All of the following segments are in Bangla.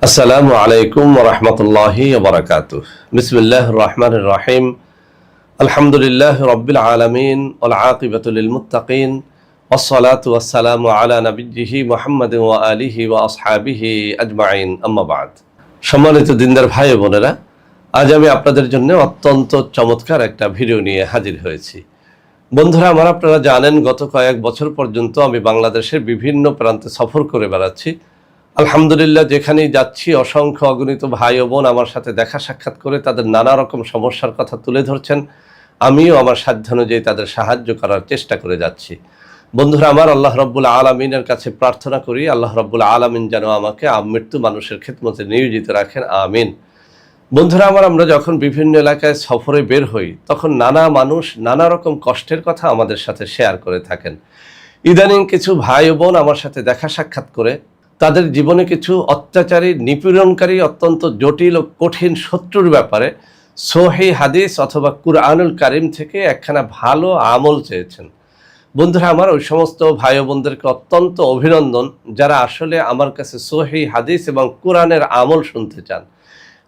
আসসালামু আলাইকুম ওয়া রাহমাতুল্লাহি ওয়া বারাকাতুহু। বিসমিল্লাহির রহমানির রহিম। আলহামদুলিল্লাহি রাব্বিল আলামিন ওয়াল আকিবাতু লিল মুত্তাকিন ওয়াস সালাতু ওয়াস সালামু আলা নাবিয়্যিহি মুহাম্মাদিন ওয়া আলিহি ওয়া আসহাবিহি আজমাইন, আম্মা বা'দ। সম্মানিত দিনদার ভাই ও বোনেরা, আজ আমি আপনাদের জন্য অত্যন্ত চমৎকার একটা ভিডিও নিয়ে হাজির হয়েছি। বন্ধুরা আমার, আপনারা জানেন গত কয়েক বছর পর্যন্ত আমি বাংলাদেশের বিভিন্ন প্রান্তে সফর করে বেড়াচ্ছি। আলহামদুলিল্লাহ, যেখানেই যাচ্ছি অসংখ্য অগণিত ভাই ও বোন আমার সাথে দেখা সাক্ষাৎ করে তাদের নানা রকম সমস্যার কথা তুলে ধরছেন। আমিও আমার সাধ্যানুযায়ী তাদের সাহায্য করার চেষ্টা করে যাচ্ছি। বন্ধুরা আমার, আল্লাহ রাব্বুল আলামিনের কাছে প্রার্থনা করি আল্লাহ রাব্বুল আলামিন যেন আমাকে আমৃত্যু মানুষের খেদমতে নিয়োজিত রাখেন, আমিন। বন্ধুরা আমার, আমরা যখন বিভিন্ন এলাকায় সফরে বের হই তখন নানা মানুষ নানা রকম কষ্টের কথা আমাদের সাথে শেয়ার করে থাকেন। ইদানিং কিছু ভাই ও বোন আমার সাথে দেখা সাক্ষাৎ করে তাদের জীবনে কিছু অত্যাচারী, নিপীড়নকারী, অত্যন্ত জটিল ও কঠিন শত্রুর ব্যাপারে সহিহ হাদিস অথবা কুরআনুল কারীম থেকে একখানা ভালো আমল চেয়েছেন। বন্ধুরা আমার, ওই সমস্ত ভাই ও বোনদেরকে অত্যন্ত অভিনন্দন যারা আসলে আমার কাছে সহিহ হাদিস এবং কোরআনের আমল শুনতে চান।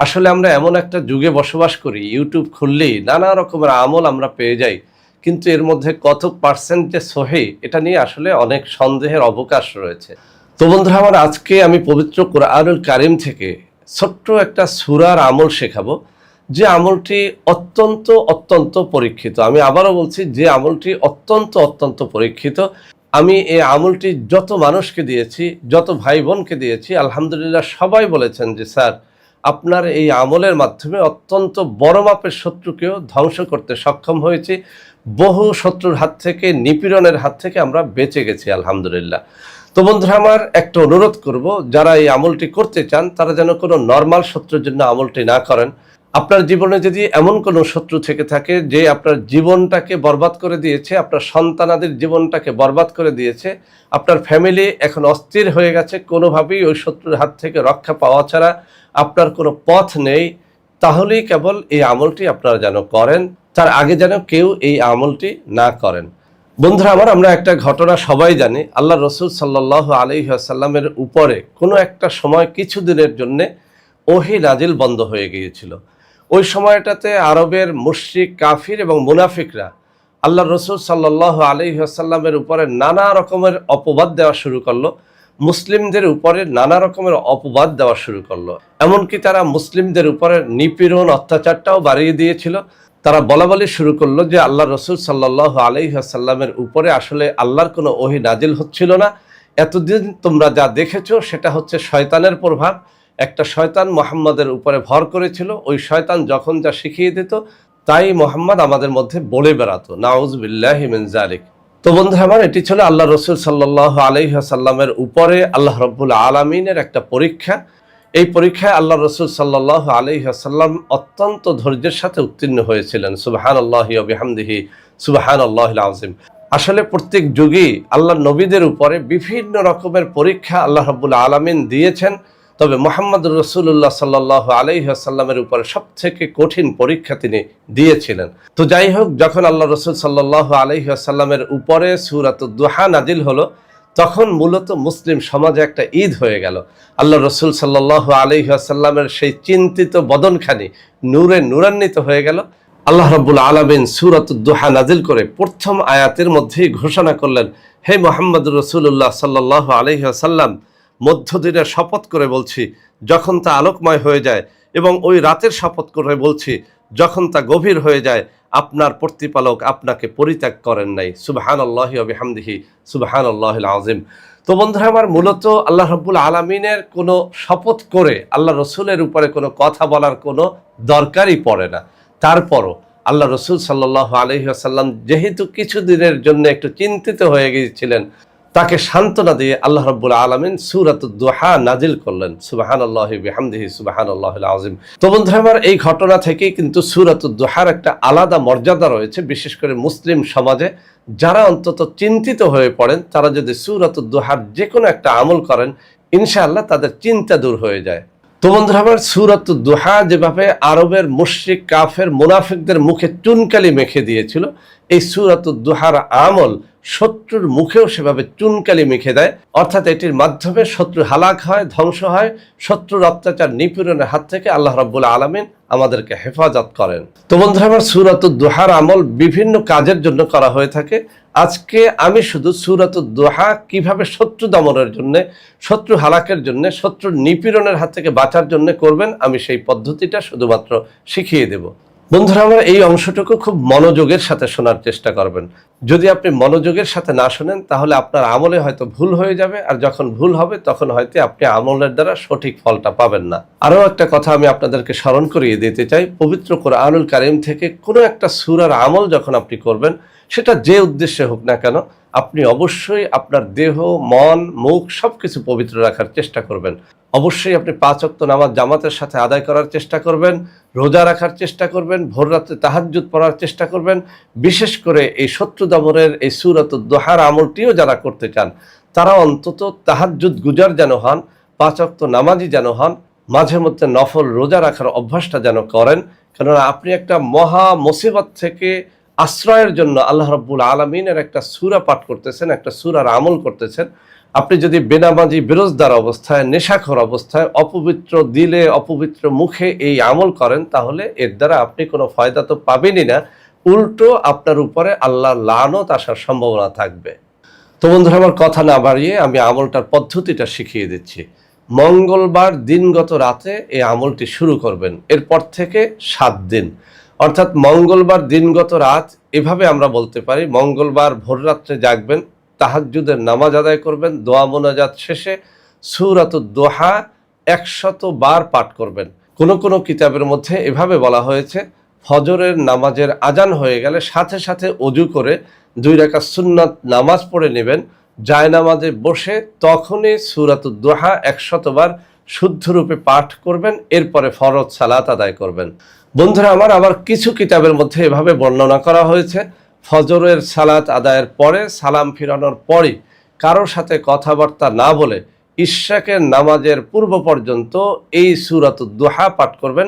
আসলে আমরা এমন একটা যুগে বসবাস করি, ইউটিউব খুললেই নানা রকমের আমল আমরা পেয়ে যাই, কিন্তু এর মধ্যে কত পার্সেন্ট যে সহিহ এটা নিয়ে আসলে অনেক সন্দেহের অবকাশ রয়েছে। তো বন্ধুরা আমার, আজকে আমি পবিত্র কুরআনুল কারীম থেকে ছোট্ট একটা সূরার আমল শেখাবো, যে আমলটি অত্যন্ত অত্যন্ত পরীক্ষিত। আমি আবারও বলছি, যে আমলটি অত্যন্ত অত্যন্ত পরীক্ষিত। আমি এই আমলটি যত মানুষকে দিয়েছি, যত ভাই বোনকে দিয়েছি, আলহামদুলিল্লাহ সবাই বলেছেন যে স্যার, আপনার এই আমলের মাধ্যমে অত্যন্ত বড় মাপের শত্রুকেও ধ্বংস করতে সক্ষম হয়েছি। বহু শত্রুর হাত থেকে, নিপীড়নের হাত থেকে আমরা বেঁচে গেছি আলহামদুলিল্লাহ। তো বন্ধুরা আমার, একটা অনুরোধ করব, যারা এই আমলটি করতে চান তারা যেন কোনো নর্মাল শত্রুর জন্য আমলটি না করেন। আপনার জীবনে যদি এমন কোনো শত্রু থেকে থাকে যে আপনার জীবনটাকে বরবাদ করে দিয়েছে, আপনার সন্তানাদের জীবনটাকে বরবাদ করে দিয়েছে, আপনার ফ্যামিলি এখন অস্থির হয়ে গেছে, কোনোভাবেই ওই শত্রুর হাত থেকে রক্ষা পাওয়া ছাড়া আপনার কোনো পথ নেই, তাহলেই কেবল এই আমলটি আপনারা যেন করেন। তার আগে যেন কেউ এই আমলটি না করেন। বন্ধুরা আমার, আমরা একটা ঘটনা সবাই জানি। আল্লাহ রসুল সাল্লাল্লাহু আলাইহি ওয়াসাল্লামের উপরে কোনো একটা সময় কিছুদিনের জন্য ওহী নাজিল বন্ধ হয়ে গিয়েছিল। ওই সময়টাতে আরবের মুশরিক, কাফির এবং মুনাফিকরা আল্লাহ রসুল সাল্লাল্লাহু আলাইহি ওয়াসাল্লামের উপরে নানা রকমের অপবাদ দেওয়া শুরু করলো। মুসলিমদের উপরে নানা রকমের অপবাদ দেওয়া শুরু করলো। এমনকি তারা মুসলিমদের উপরে নিপীড়ন, অত্যাচারটাও বাড়িয়ে দিয়েছিল। তারা বলাবলি শুরু করলো যে আল্লাহ রসুল সাল্লাল্লাহু আলাইহি ওয়াসাল্লামের উপরে আসলে আল্লাহর কোনো ওহী নাজিল হচ্ছিল না। এতদিন তোমরা যা দেখেছো সেটা হচ্ছে শয়তানের প্রভাব। একটা শয়তান মুহাম্মাদের উপরে ভর করেছিল। ওই শয়তান যখন যা শিখিয়ে দিত তাই মুহাম্মদ আমাদের মধ্যে বলে বেড়াতো। নাউযুবিল্লাহি মিন যালিক। তো বন্ধুরা আমার, এটি ছিল আল্লাহ রসুল সাল্লাল্লাহু আলাইহি ওয়াসাল্লামের উপরে আল্লাহ রাব্বুল আলামিনের একটা পরীক্ষা। এই পরীক্ষায় আল্লাহ রসুল সাল্লাল্লাহু আলাইহি ওয়াসাল্লাম অত্যন্ত ধৈর্যের সাথে উত্তীর্ণ হয়েছিলেন। সুবহানাল্লাহি ওয়া বিহামদিহি সুবহানাল্লাহিল আযীম। আসলে প্রত্যেক যুগেই আল্লাহ নবীদের উপরে বিভিন্ন রকমের পরীক্ষা আল্লাহ রাব্বুল আলামিন দিয়েছেন, তবে মুহাম্মদুর রাসূলুল্লাহ সাল্লাল্লাহু আলাইহি ওয়াসাল্লামের উপরে সবথেকে কঠিন পরীক্ষা তিনি দিয়েছিলেন। তো যাই হোক, যখন আল্লাহ রসুল সাল্লাল্লাহু আলাইহি ওয়াসাল্লামের উপরে সূরাতুদ দুহা নাজিল হলো, তখন মূলত মুসলিম সমাজে একটা ঈদ হয়ে গেল। আল্লাহ রসুল সাল্লাল্লাহু আলাইহি ওয়াসাল্লামের সেই চিন্তিত বদনখানি নূরে নূরান্বিত হয়ে গেল। আল্লাহ রাব্বুল আলামিন সূরাতুদ দুহা নাজিল করে প্রথম আয়াতের মধ্যেই ঘোষণা করলেন, হে মুহাম্মদুর রাসূলুল্লাহ সাল্লাল্লাহু আলাইহি ওয়াসাল্লাম, মধ্যদিনের শপথ করে বলছি যখন তা আলোকময় হয়ে যায়, এবং ওই রাতের শপথ করে বলছি যখন তা গভীর হয়ে যায়, আপনার প্রতিপালক আপনাকে পরিত্যাগ করেন নাই। সুবহানাল্লাহি ওয়া বিহামদিহি সুবহানাল্লাহিল আযীম। তো বন্ধুরা আমার, মূলত আল্লাহ রাব্বুল আলামিনের কোনো শপথ করে আল্লাহ রসুলের উপরে কোনো কথা বলার কোনো দরকারই পড়ে না। তারপরও আল্লাহ রসুল সাল্লাল্লাহু আলাইহি ওয়াসাল্লাম যেহেতু কিছুদিনের জন্য একটু চিন্তিত হয়ে গিয়েছিলেন, তাকে সান্ত্বনা দিয়ে আল্লাহ রাব্বুল আলামিন সূরাতুদ দুহা নাজিল করলেন। সুবহানাল্লাহি বিহামদিহি সুবহানাল্লাহিল আযীম। তো বন্ধুরা আমার, এই ঘটনা থেকেই কিন্তু সূরাতুদ দুহার একটা আলাদা মর্যাদা রয়েছে। বিশেষ করে মুসলিম সমাজে যারা অন্তত চিন্তিত হয়ে পড়েন, তারা যদি সূরাতুদ দুহার যে কোনো একটা আমল করেন, ইনশাআল্লাহ তাদের চিন্তা দূর হয়ে যায়। তো বন্ধুরা আমার, সূরাতুদ দুহা যেভাবে আরবের মুশরিক, কাফের, মুনাফিকদের মুখে চুনকালি মেখে দিয়েছিল, এই সূরাতুদ দুহার আমল শত্রুর মুখেও সেভাবে চুনকালি মেখে দেয়, অর্থাৎ এটির মাধ্যমে শত্রু হালাক হয়, ধ্বংস হয়, শত্রুর অত্যাচার নিপীড়নের হাত থেকে আল্লাহ রাব্বুল আলামিন আমাদেরকে হেফাজত করেন। তো বন্ধুরা আমার, সূরাতুদ দুহার আমল বিভিন্ন কাজের জন্য করা হয়ে থাকে। আজকে আমি শুধু সূরাতুদ দুহা কিভাবে শত্রু দমনের জন্য, শত্রু হালাকের জন্য, শত্রুর নিপীড়নের হাত থেকে বাঁচার জন্য করবেন, আমি সেই পদ্ধতিটা শুধুমাত্র শিখিয়ে দেব। বন্ধুরা আমার, এই অংশটুকু খুব মনোযোগের সাথে শোনার চেষ্টা করবেন। যদি আপনি মনোযোগের সাথে না শোনেন তাহলে আপনার আমলে হয়তো ভুল হয়ে যাবে, আর যখন ভুল হবে তখন হয়তো আপনি আমলের দ্বারা সঠিক ফলটা পাবেন না। আরও একটা কথা আমি আপনাদেরকে স্মরণ করিয়ে দিতে চাই, পবিত্র কোরআনুল কারীম থেকে কোনো একটা সূরার আমল যখন আপনি করবেন, সেটা যে উদ্দেশ্যে হোক না কেন, আপনি অবশ্যই আপনার দেহ, মন, মুখ সবকিছু পবিত্র রাখার চেষ্টা করবেন। অবশ্যই আপনি 5 ওয়াক্ত নামাজ জামাতের সাথে আদায় করার চেষ্টা করবেন, রোজা রাখার চেষ্টা করবেন, ভোর রাত্রে তাহাজ্জুদ পড়ার চেষ্টা করবেন। বিশেষ করে এই শত্রু দমনের এই সূরাতুদ দুহার আমলটিও যারা করতে চান, তারা অন্তত তাহাজ্জুদ গুজার যেন হন, 5 ওয়াক্ত নামাজি যেন হন, মাঝে মধ্যে নফল রোজা রাখার অভ্যাসটা যেন করেন। কেননা আপনি একটা মহা মুসিবত থেকে আশ্রয়ের জন্য আল্লাহ রাব্বুল আলামিনের একটা সূরা পাঠ করতেছেন, একটা সূরার আমল করতেছেন। আপনি যদি বেনামাজি, বেরোজদার অবস্থায়, নেশাখোর অবস্থায়, অপবিত্র দিলে, অপবিত্র মুখে এই আমল করেন, তাহলে এর দ্বারা আপনি কোনো ফায়দা তো পাবেনই না, উল্টো আপনার উপরে আল্লাহর লানত আসার সম্ভাবনা থাকবে। তো বন্ধুরা আমার, কথা না বাড়িয়ে আমি আমলটার পদ্ধতিটা শিখিয়ে দিচ্ছি। মঙ্গলবার দিনগত রাতে এই আমলটি শুরু করবেন, এরপর থেকে 7 দিন, অর্থাৎ মঙ্গলবার দিনগত রাত, এভাবে আমরা বলতে পারি। মঙ্গলবার ভোর রাত্রে জাগবেন, তাহাজ্জুদের নামাজ আদায় করবেন, দোয়া মোনাজাত শেষে সূরাতুদ দুহা 100 বার পাঠ করবেন। কোন কোন কিতাবের মধ্যে এভাবে বলা হয়েছে, ফজরের নামাজের আজান হয়ে গেলে সাথে সাথে ওযু করে 2 রাকাত সুন্নাত নামাজ পড়ে নেবেন, জায়নামাজে বসে তখনই সূরাতুদ দুহা 100 বার শুদ্ধরূপে পাঠ করবেন, এরপরে ফরজ সালাত আদায় করবেন। বন্ধুরা আমার, আবার কিছু কিতাবের মধ্যে এভাবে বর্ণনা করা হয়েছে, ফজরের সালাত আদায়ের পরে, সালাম ফিরানোর পরে কারোর সাথে কথাবার্তা না বলে ইশরাকের নামাজের পূর্ব পর্যন্ত এই সূরাতুদ দুহা পাঠ করবেন,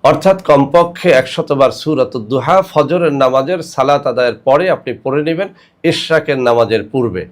অর্থাৎ কমপক্ষে 100 বার সূরাতুদ দুহা ফজরের নামাজের সালাত আদায়ের পরে আপনি পড়ে নেবেন, ইশরাকের নামাজের পূর্বে।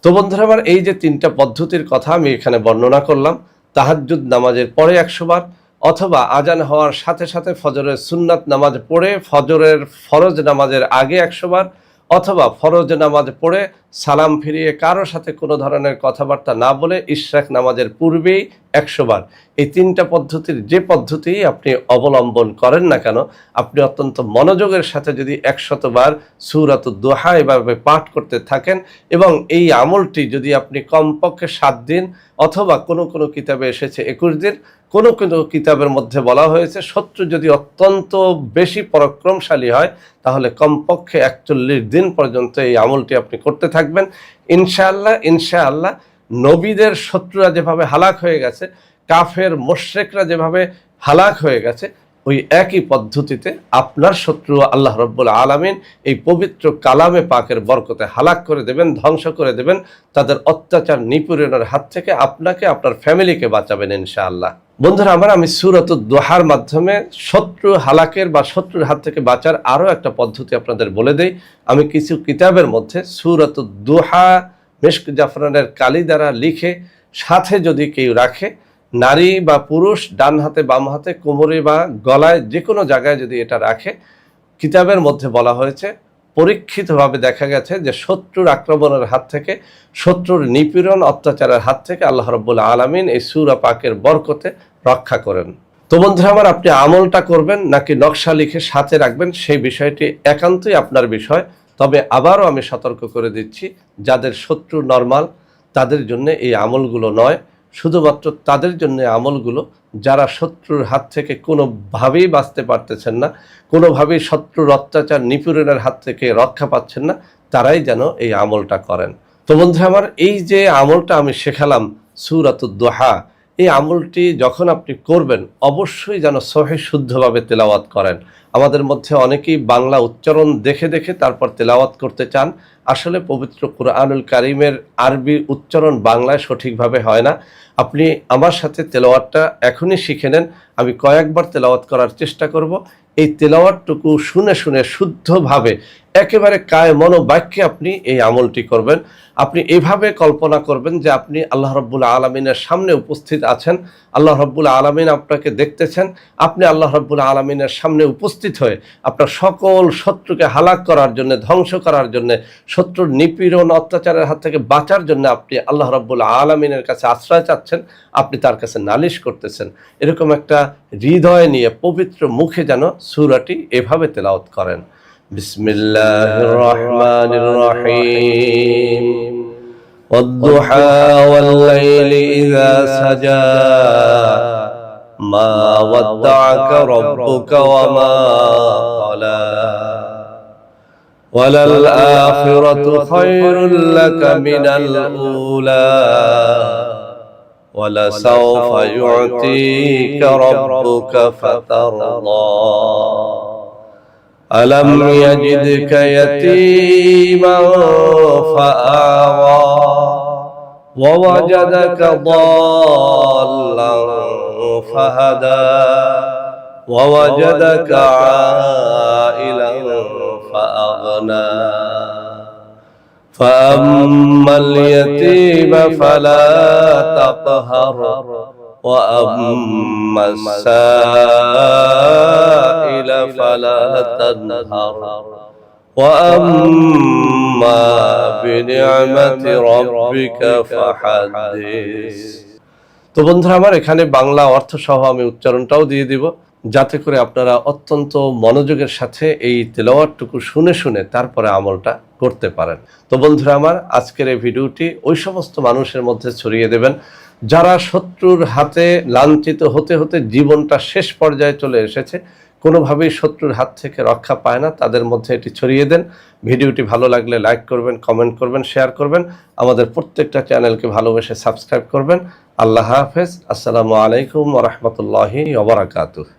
তো বন্ধুরা আমার, এই যে 3টা পদ্ধতির কথা আমি এখানে বর্ণনা করলাম, তাহাজ্জুদ নামাজের পরে 100 বার, অথবা আজান হওয়ার সাথে সাথে ফজরের সুন্নাত নামাজ পড়ে ফজরের ফরজ নামাজের আগে 100 বার, অথবা ফরজ নামাজ পড়ে সালাম ফিরিয়ে কারোর সাথে কোনো ধরনের কথাবার্তা না বলে ইশরাক নামাজের পূর্বেই 100 বার। এই 3টা পদ্ধতির যে পদ্ধতিই আপনি অবলম্বন করেন না কেন, আপনি অত্যন্ত মনোযোগের সাথে যদি 100 বার সূরাতুদ দুহা এভাবে পাঠ করতে থাকেন, এবং এই আমলটি যদি আপনি কমপক্ষে 7 দিন, অথবা কোনো কোনো কিতাবে এসেছে 21 দিন, কোনো কোনো কিতাবের মধ্যে বলা হয়েছে শত্রু যদি অত্যন্ত বেশি পরাক্রমশালী হয় তাহলে কমপক্ষে 41 দিন পর্যন্ত এই আমলটি আপনি করতে থাকবেন। ইনশাআল্লাহ ইনশাআল্লাহ নবীদের শত্রুরা যেভাবে হালাক হয়ে গেছে, কাফের মুশরিকরা যেভাবে হালাক হয়ে গেছে, ওই একই পদ্ধতিতে আপনার শত্রু আল্লাহ রাব্বুল আলামিন এই পবিত্র কালামে পাকের বরকতে হালাক করে দেবেন, ধ্বংস করে দেবেন, তাদের অত্যাচার নিপীড়নের হাত থেকে আপনাকে, আপনার ফ্যামিলিকে বাঁচাবেন ইনশাআল্লাহ। বন্ধুরা আমার, আমি সূরাতুদ দুহার মাধ্যমে শত্রু হালাকের বা শত্রুর হাত থেকে বাঁচার আরও একটা পদ্ধতি আপনাদের বলে দেই। আমি কিছু কিতাবের মধ্যে সূরাতুদ দুহা মিশক জাফরানের কালি দ্বারা লিখে সাথে যদি কেউ রাখে, নারী বা পুরুষ, ডান হাতে বাম হাতে, কোমরে বা গলায়, যে কোনো জায়গায় যদি এটা রাখে, কিতাবের মধ্যে বলা হয়েছে পরীক্ষিতভাবে দেখা গেছে যে শত্রুর আক্রমণের হাত থেকে, শত্রুর নিপীড়ন অত্যাচারের হাত থেকে আল্লাহ রাব্বুল আলামিন এই সূরা পাকের বরকতে রক্ষা করেন। তো বন্ধুরা আমার, আপনি আমলটা করবেন নাকি নকশা লিখে সাথে রাখবেন, সেই বিষয়টি একান্তই আপনার বিষয়। তবে আবারও আমি সতর্ক করে দিচ্ছি, যাদের শত্রু নরমাল তাদের জন্য এই আমলগুলো নয়, শুধুমাত্র তাদের জন্য আমলগুলো যারা শত্রুর হাত থেকে কোনোভাবেই বাঁচতে পারতেছেন না, কোনোভাবেই শত্রুর অত্যাচার নিপীড়নের হাত থেকে রক্ষা পাচ্ছেন না, তারাই যেন এই আমলটা করেন। তো বন্ধুরা আমার, এই যে আমলটা আমি শেখালাম সূরাতুদ দুহা, এই আমলটি যখন আপনি করবেন অবশ্যই যেন সহিহ শুদ্ধভাবে তেলাওয়াত করেন। আমাদের মধ্যে অনেকেই বাংলা উচ্চারণ দেখে দেখে তারপর তেলাওয়াত করতে চান। আসলে পবিত্র কুরআনুল কারীমের আরবি উচ্চারণ বাংলায় সঠিকভাবে হয় না। আপনি আমার সাথে তেলাওয়াতটা এখনই শিখে নেন, আমি কয়েকবার তেলাওয়াত করার চেষ্টা করব। এই তেলাওয়াতটুকু শুনে শুনে শুদ্ধভাবে একেবারে কায় মনোবাক্যে আপনি এই আমলটি করবেন। আপনি এভাবে কল্পনা করবেন যে আপনি আল্লাহ রাব্বুল আলামিনের সামনে উপস্থিত আছেন, আল্লাহ রাব্বুল আলামিন আপনাকে দেখতেছেন, আপনি আল্লাহ রাব্বুল আলামিনের সামনে উপস্থিত হয়ে আপনার সকল শত্রুকে হালাক করার জন্য, ধ্বংস করার জন্য, শত্রুর নিপীড়ন অত্যাচারের হাত থেকে বাঁচার জন্য আপনি আল্লাহ রাব্বুল আলামিনের কাছে আশ্রয় চাচ্ছেন, আপনি তার কাছে নালিশ করতেছেন। এরকম একটা হৃদয় নিয়ে পবিত্র মুখে যেন সূরাটি এভাবে তেলাওয়াত করেন। বিসমিল্লাহির রহমানির রহিম ওয়াদ-দুহা ওয়াল-লাইলি ইযা সাজা মা ওয়াদ্দা'আকা রাব্বুকা ওয়া মা ক্বালা ওয়ালাল আখিরাতু খায়রুল লাকা মিনাল উলা ওয়ালাসাওফা ইউ'তিকা রাব্বুকা ফাতারদা ألم يجدك يتيما فآوى ووجدك ضالا فهدى ووجدك عائلا فأغنى فأما اليتيم فلا تقهر وأما السائل فلا تنهر وأما بنعمة ربك فحدث। তো বন্ধুরা আমার, এখানে বাংলা অর্থ সহ আমি উচ্চারণটাও দিয়ে দিব, যাতে করে আপনারা অত্যন্ত মনোযোগের সাথে এই তেলাওয়াতটুকু শুনে শুনে তারপরে আমলটা করতে পারেন। তো বন্ধুরা আমার, আজকের এই ভিডিওটি ওই সমস্ত মানুষের মধ্যে ছড়িয়ে দেবেন যারা শত্রুর হাতে লাঞ্ছিত হতে হতে জীবনটা শেষ পর্যায়ে চলে এসেছে, কোনোভাবেই শত্রুর হাত থেকে রক্ষা পায় না, তাদের মধ্যে এটি ছড়িয়ে দেন। ভিডিওটি ভালো লাগলে লাইক করবেন, কমেন্ট করবেন, শেয়ার করবেন। আমাদের প্রত্যেকটা চ্যানেলকে ভালোবেসে সাবস্ক্রাইব করবেন। আল্লাহ হাফেজ। আসসালামু আলাইকুম ওয়া রাহমাতুল্লাহি ওয়া বারাকাতুহু।